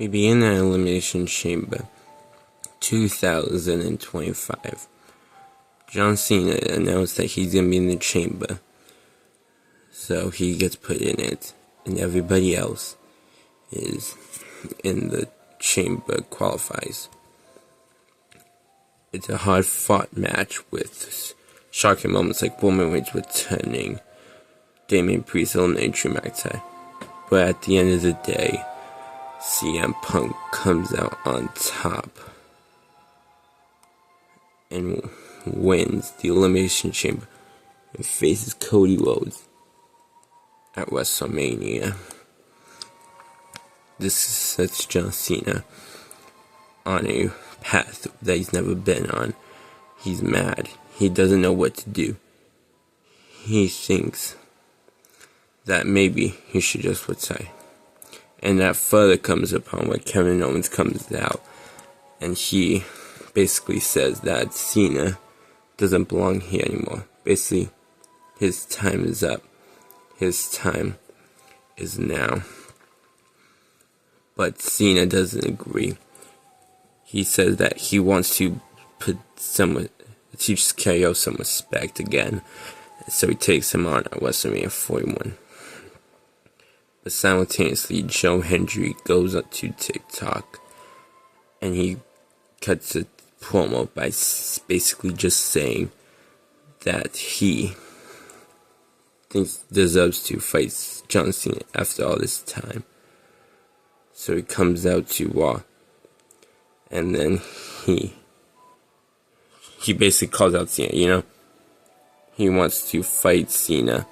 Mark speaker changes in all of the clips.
Speaker 1: We begin at Elimination Chamber 2025. John Cena announced that he's going to be in the chamber, so he gets put in it, and everybody else is in the chamber qualifies. It's a hard-fought match with shocking moments like Roman Reigns returning, Damian Priest eliminating Drew McIntyre. But at the end of the day, CM Punk comes out on top and wins the Elimination Chamber and faces Cody Rhodes at WrestleMania. This sets John Cena on a path that he's never been on. He's mad. He doesn't know what to do. He thinks that maybe he should just retire. And that further comes upon when Kevin Owens comes out and he basically says that Cena doesn't belong here anymore. Basically, his time is up. His time is now. But Cena doesn't agree. He says that he wants to teach KO some respect again. So he takes him on at WrestleMania 41. But simultaneously, Joe Hendry goes up to TikTok and he cuts a promo by basically just saying that he deserves to fight John Cena after all this time. So he comes out to Raw, and then he basically calls out Cena, he wants to fight Cena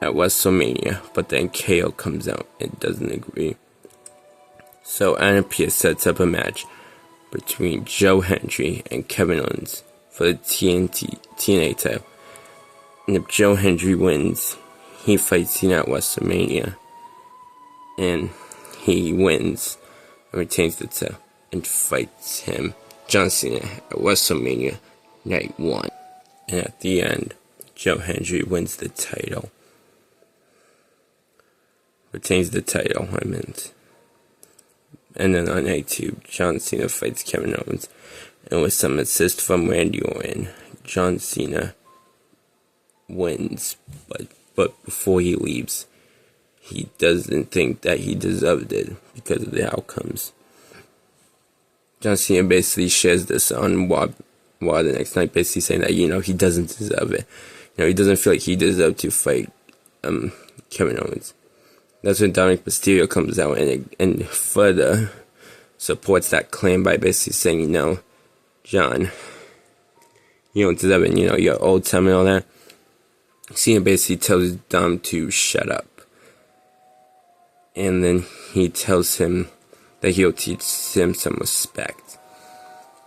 Speaker 1: at WrestleMania, but then KO comes out and doesn't agree. So Adam Pearce sets up a match between Joe Hendry and Kevin Owens for the TNA title. And if Joe Hendry wins, he fights Cena at WrestleMania. And he wins and retains the title and fights him, John Cena, at WrestleMania Night 1. And at the end, Joe Hendry wins the title. Retains the title, And then on Night 2, John Cena fights Kevin Owens. And with some assist from Randy Orton, John Cena wins. But before he leaves, he doesn't think that he deserved it because of the outcomes. John Cena basically shares this on Raw the next night, basically saying that, he doesn't deserve it. He doesn't feel like he deserved to fight Kevin Owens. That's when Dominic Mysterio comes out and further supports that claim by basically saying, John, you don't deserve it, you're old time and all that. Cena basically tells Dom to shut up. And then he tells him that he'll teach him some respect.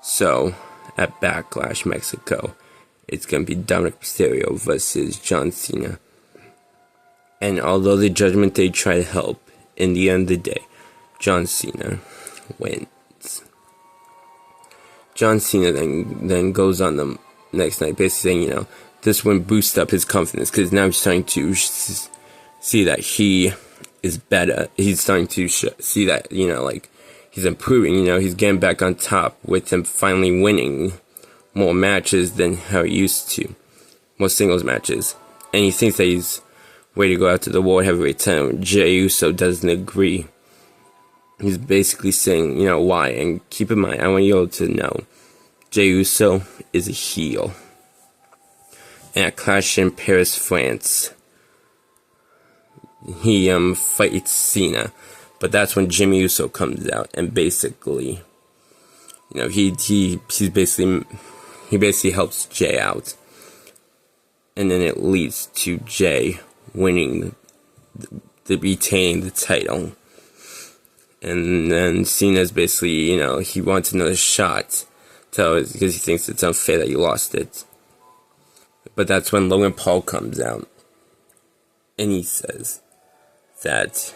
Speaker 1: So, at Backlash Mexico, it's going to be Dominic Mysterio versus John Cena. And although the Judgment Day try to help, in the end of the day, John Cena wins. John Cena then goes on the next night basically saying, this win boosts up his confidence because now he's starting to see that he is better. He's starting to see that, he's improving, he's getting back on top with him finally winning more matches than how he used to. More singles matches. And he thinks that he's ready to go out to the World Heavyweight title. Jey Uso doesn't agree. He's basically saying, why? And keep in mind, I want you all to know, Jey Uso is a heel. And at Clash in Paris, France, he fights Cena. But that's when Jimmy Uso comes out and basically, he basically helps Jey out. And then it leads to Jey winning, retaining the title. And then Cena's basically, he wants another shot because he thinks it's unfair that he lost it. But that's when Logan Paul comes out. And he says that,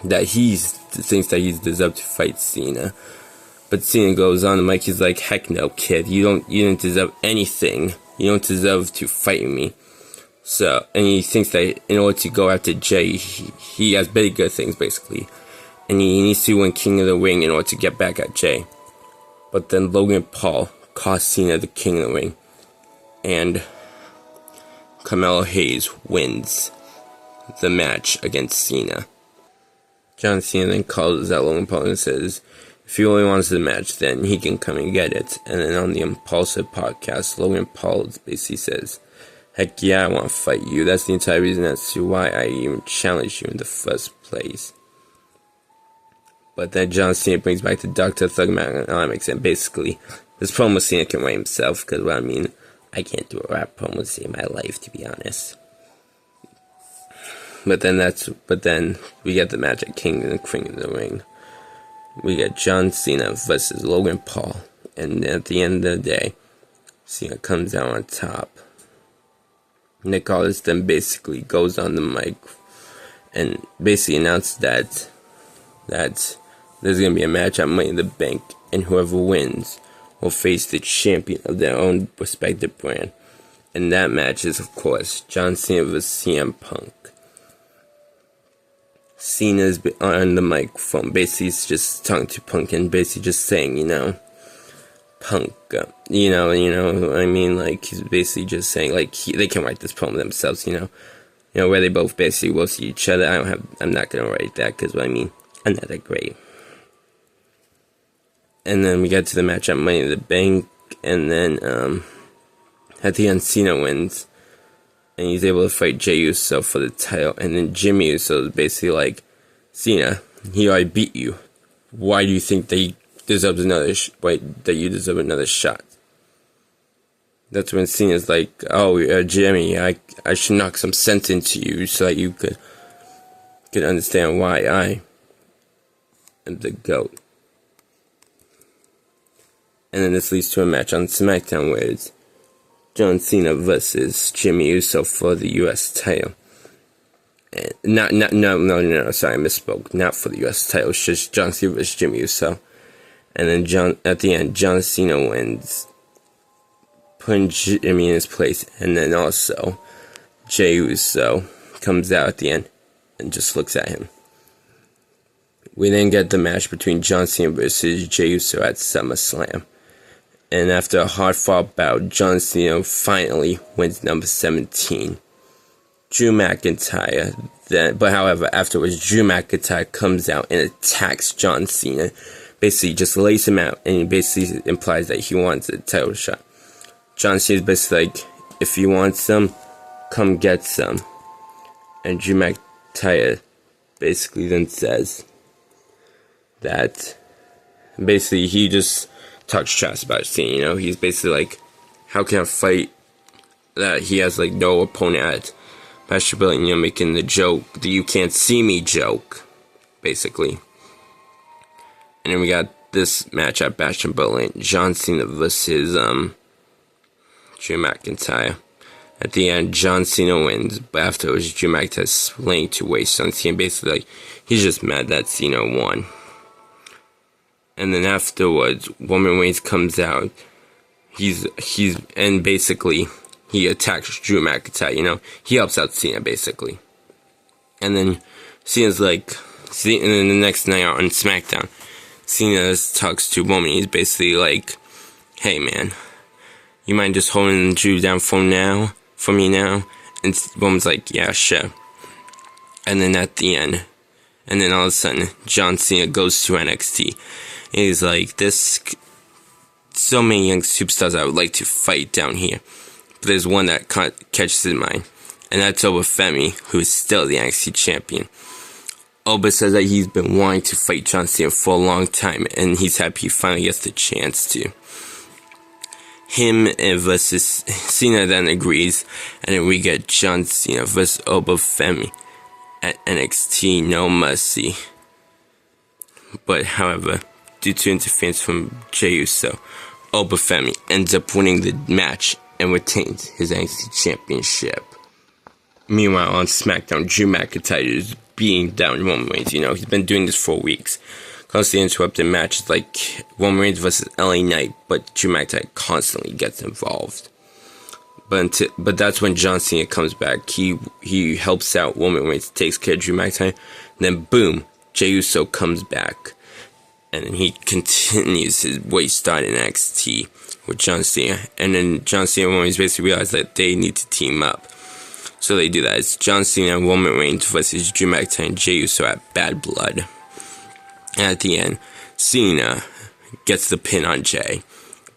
Speaker 1: that he thinks that he's deserved to fight Cena. But Cena goes on the mic, he's like, heck no, kid, you didn't deserve anything. You don't deserve to fight me. So, and he thinks that in order to go after Jey, he has bigger things, basically. and he needs to win King of the Ring in order to get back at Jay. But then Logan Paul cost Cena the King of the Ring, and Carmelo Hayes wins the match against Cena. John Cena then calls out Logan Paul and says, if he really wants the match, then he can come and get it. And then on the Impulsive podcast, Logan Paul basically says, heck yeah, I want to fight you. That's the entire reason as to why I even challenged you in the first place. But then John Cena brings back the Dr. Thuganomics, and basically, this promo Cena can write himself, because, well, I mean, I can't do a rap promo to save my life, to be honest. But then we get the match at King of the Ring. We get John Cena versus Logan Paul, and at the end of the day, Cena comes out on top. Nick Aldis then basically goes on the mic and basically announced that there's going to be a match at Money in the Bank, and whoever wins will face the champion of their own respective brand. And that match is, of course, John Cena vs. CM Punk. Cena's on the microphone, basically he's just talking to Punk and basically just saying, Punk, I mean, like, he's basically just saying, like, they can write this promo themselves, where they both basically will see each other. I'm not gonna write that, because, I mean, I'm not that great. And then we get to the match at Money in the Bank, and then, at the end, Cena wins, and he's able to fight Jey Uso for the title, and then Jimmy Uso is basically like, Cena, he already beat you. Why do you think that you deserve another shot? That's when Cena's like, oh, Jimmy, I should knock some sense into you so that you could understand why I am the GOAT. And then this leads to a match on SmackDown where it's John Cena versus Jimmy Uso for the U.S. title. No, sorry, I misspoke. Not for the U.S. title, it's just John Cena versus Jimmy Uso. And then at the end, John Cena wins, putting Jimmy in his place. And then also, Jey Uso comes out at the end and just looks at him. We then get the match between John Cena versus Jey Uso at SummerSlam. And after a hard-fought bout, John Cena finally wins number 17. Drew McIntyre, but however, afterwards, Drew McIntyre comes out and attacks John Cena. Basically, just lays him out, and he basically implies that he wants a title shot. John Cena's basically like, if you want some, come get some. And Drew McIntyre basically then says that, basically, he just talks trash about Cena, he's basically like, how can I fight that he has, like, no opponent at Bash for Berlin, making the joke, the you can't see me joke, basically. And then we got this match at Bash in Berlin, John Cena versus, Drew McIntyre. At the end, John Cena wins, but afterwards, Drew McIntyre's laying to waste on Cena, basically like, he's just mad that Cena won. And then afterwards, Roman Reigns comes out. And basically, he attacks Drew McIntyre, he helps out Cena, basically. And then Cena's like, and then the next night out on SmackDown, Cena talks to Roman. He's basically like, hey man, you mind just holding Drew down for me now? And Roman's like, yeah, sure. And then at the end, and then all of a sudden, John Cena goes to NXT. And he's like, so many young superstars I would like to fight down here. But there's one that catches his mind. And that's Oba Femi, who is still the NXT champion. Oba says that he's been wanting to fight John Cena for a long time. And he's happy he finally gets the chance to. Him versus Cena then agrees. And then we get John Cena versus Oba Femi at NXT No Mercy. But however, due to interference from Jey Uso, Oba Femi ends up winning the match and retains his NXT championship. Meanwhile, on SmackDown, Drew McIntyre is beating down Roman Reigns. He's been doing this for weeks. Constantly interrupting matches like Roman Reigns versus LA Knight, but Drew McIntyre constantly gets involved. But that's when John Cena comes back. He helps out Roman Reigns, takes care of Drew McIntyre, and then boom, Jey Uso comes back, and then he continues what he started in NXT with John Cena. And then John Cena and Roman Reigns basically realize that they need to team up. So they do that. It's John Cena and Roman Reigns versus Drew McIntyre and Jey Uso at Bad Blood. And at the end, Cena gets the pin on Jey,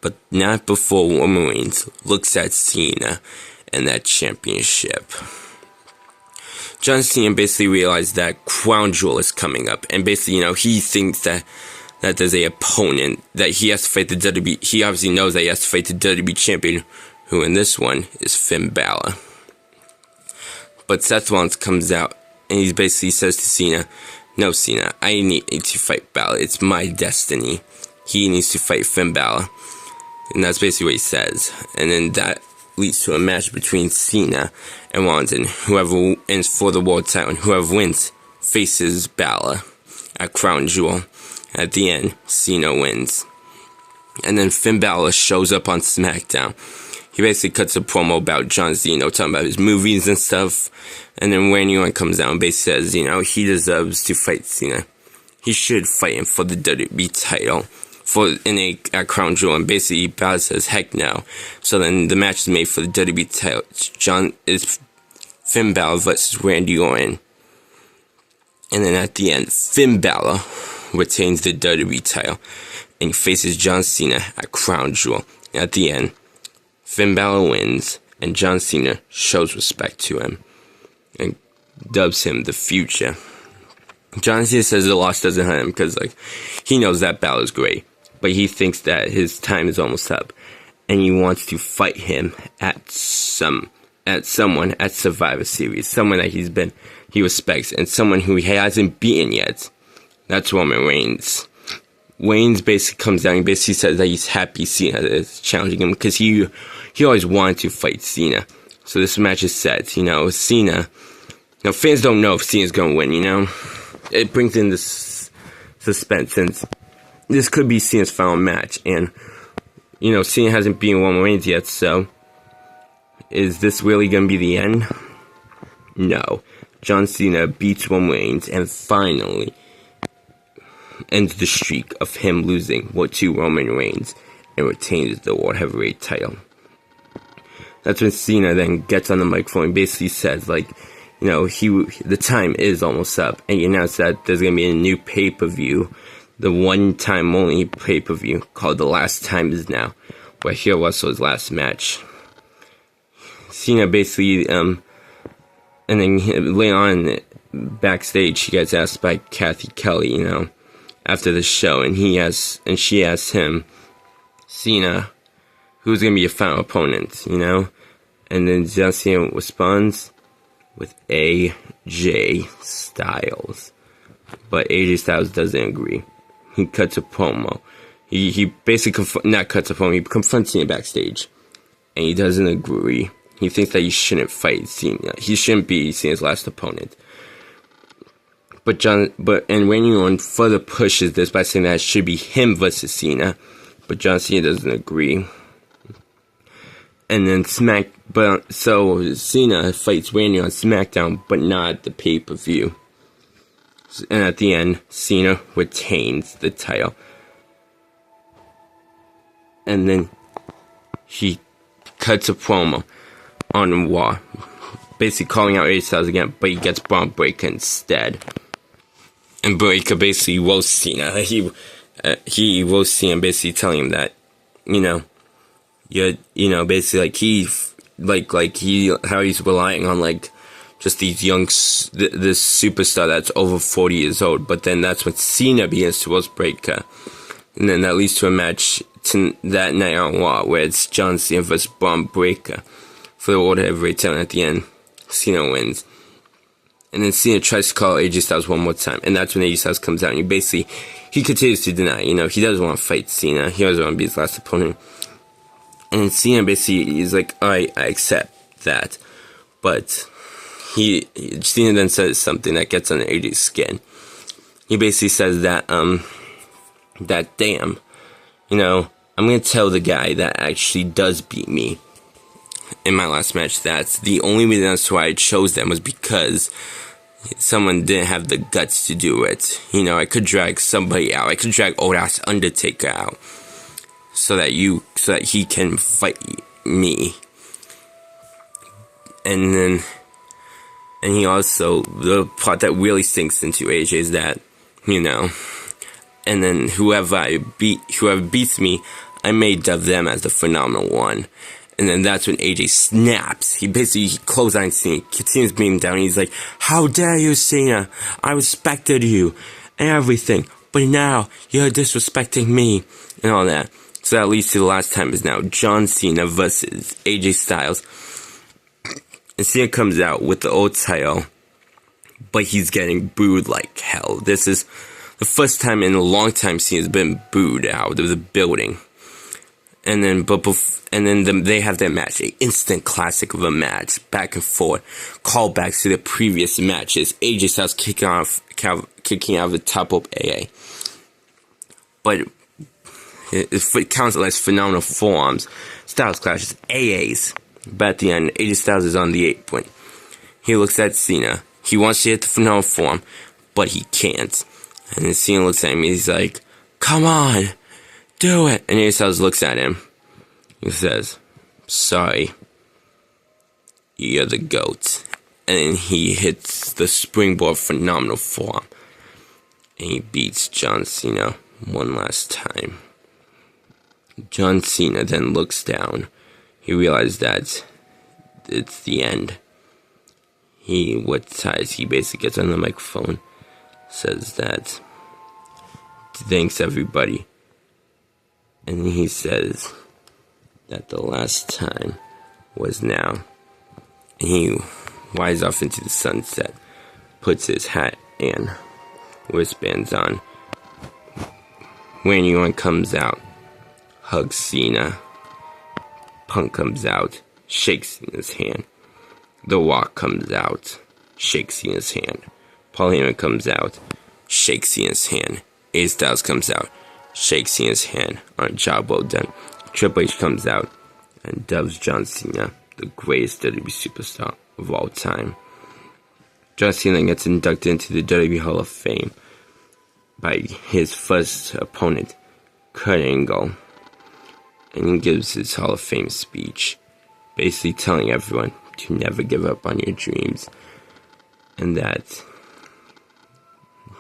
Speaker 1: but not before Roman Reigns looks at Cena and that championship. John Cena basically realized that Crown Jewel is coming up, and basically, he thinks that there's a opponent that he has to fight the WWE. He obviously knows that he has to fight the WWE champion, who in this one is Finn Balor. But Seth Rollins comes out, and he basically says to Cena, "No, Cena, I need to fight Balor. It's my destiny. He needs to fight Finn Balor." And that's basically what he says. And then that leads to a match between Cena and Rollins, and whoever wins for the world title, and whoever wins faces Balor at Crown Jewel. At the end, Cena wins. And then Finn Balor shows up on SmackDown. He basically cuts a promo about John Cena, talking about his movies and stuff. And then Randy Newman comes out and basically says, he deserves to fight Cena. He should fight him for the WWE title at Crown Jewel. And basically, Balor says, heck no. So then the match is made for the WWE title. It's Finn Balor versus Randy Orton. And then at the end, Finn Balor retains the WWE title, and he faces John Cena at Crown Jewel. And at the end, Finn Balor wins, and John Cena shows respect to him and dubs him the future. John Cena says the loss doesn't hurt him because, he knows that Balor's great, but he thinks that his time is almost up, and he wants to fight him at someone at Survivor Series, someone that he respects, and someone who he hasn't beaten yet. That's Roman Reigns. Reigns basically comes down and basically says that he's happy Cena is challenging him because he always wanted to fight Cena. So this match is set. Cena. Fans don't know if Cena's going to win, It brings in this suspense, since this could be Cena's final match. And, Cena hasn't beaten Roman Reigns yet, so is this really going to be the end? No. John Cena beats Roman Reigns and finally ends the streak of him losing to Roman Reigns and retains the World Heavyweight title. That's when Cena then gets on the microphone and basically says, the time is almost up, and he announced that there's going to be a new pay-per-view, the one-time only pay-per-view called The Last Time Is Now, where he'll wrestle his last match. Cena basically, and then later on backstage, she gets asked by Kathy Kelly, after the show, and she asks him, Cena, who's going to be your final opponent, And then John Cena responds with AJ Styles. But AJ Styles doesn't agree. He cuts a promo. He basically, not cuts a promo, he confronts Cena backstage. And he doesn't agree. He thinks that he shouldn't fight Cena. He shouldn't be Cena's last opponent. And Randy Orton further pushes this by saying that it should be him versus Cena, but John Cena doesn't agree. And then so Cena fights Randy on SmackDown, but not at the pay-per-view. And at the end, Cena retains the title. And then he cuts a promo on Raw, basically calling out AJ Styles again, but he gets Braun Breaker instead. And Breaker basically roasts Cena. He roasts Cena, basically telling him that, basically how he's relying on just these this superstar that's over 40 years old. But then that's when Cena begins to roast Breaker, and then that leads to a match that night on Raw where it's John Cena versus Braun Breaker for the World Heavyweight title. At the end, Cena wins. And then Cena tries to call AJ Styles one more time. And that's when AJ Styles comes out. And he continues to deny. He doesn't want to fight Cena. He doesn't want to be his last opponent. And then Cena basically is like, alright, I accept that. But Cena then says something that gets under AJ's skin. He basically says that damn, I'm going to tell the guy that actually does beat me in my last match, that's the only reason as to why I chose them was because someone didn't have the guts to do it. You know, I could drag somebody out. I could drag old ass Undertaker out so that he can fight me. And he also, the part that really sinks into AJ is that, you know, and then whoever beats me, I may dub them as the phenomenal one. And then that's when AJ snaps. He clotheslines Cena. Cena's beating down. He's like, "How dare you, Cena? I respected you and everything, but now you're disrespecting me," and all that. So that leads to the last time is now John Cena versus AJ Styles. And Cena comes out with the old title, but he's getting booed like hell. This is the first time in a long time Cena's been booed out of the building. And then, they have their match, an instant classic of a match, back and forth, callbacks to the previous matches. AJ Styles kicking out of the top of AA, but it counts as phenomenal forearms. Styles clashes, AAs, but at the end, AJ Styles is on the apron. He looks at Cena. He wants to hit the phenomenal form, but he can't. And then Cena looks at him. He's like, "Come on, do it." And AJ Styles looks at him. He says, "Sorry, you're the GOAT." And then he hits the springboard phenomenal forearm. And he beats John Cena one last time. John Cena then looks down. He realizes that it's the end. He basically gets on the microphone, says that, "Thanks everybody." And he says that the last time was now. And he rides off into the sunset, puts his hat and wristbands on. When anyone comes out, hugs Cena. Punk comes out, shakes Cena's hand. The Rock comes out, shakes Cena's hand. Paul Heyman comes out, shakes Cena's hand. AJ Styles comes out, shakes Cena's hand on a job well done. Triple H comes out and dubs John Cena the greatest WWE superstar of all time. John Cena gets inducted into the WWE Hall of Fame by his first opponent, Kurt Angle. And he gives his Hall of Fame speech, basically telling everyone to never give up on your dreams, and that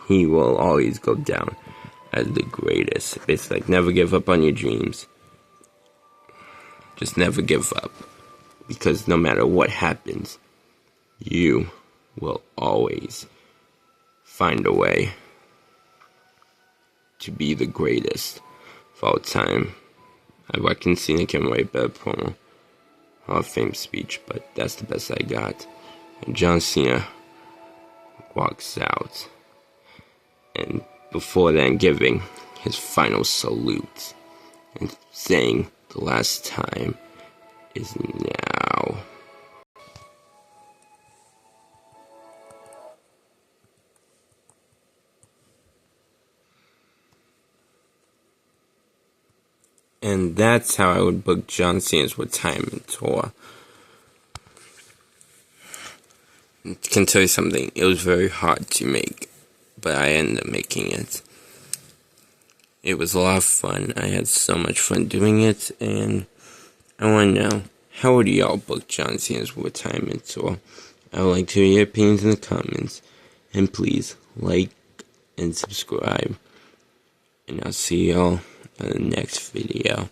Speaker 1: he will always go down as the greatest. Basically, like, never give up on your dreams. Just never give up, because no matter what happens, you will always find a way to be the greatest of all time. I reckon Cena can write better promo Hall of Fame speech, but that's the best I got. And John Cena walks out, and before then giving his final salute and saying the last time is now. And that's how I would book John Cena's retirement tour. I can tell you something, it was very hard to make, but I ended up making it. It was a lot of fun. I had so much fun doing it, and I want to know, how would y'all book John Cena's retirement tour? I would like to hear your opinions in the comments, and please like and subscribe, and I'll see y'all in the next video.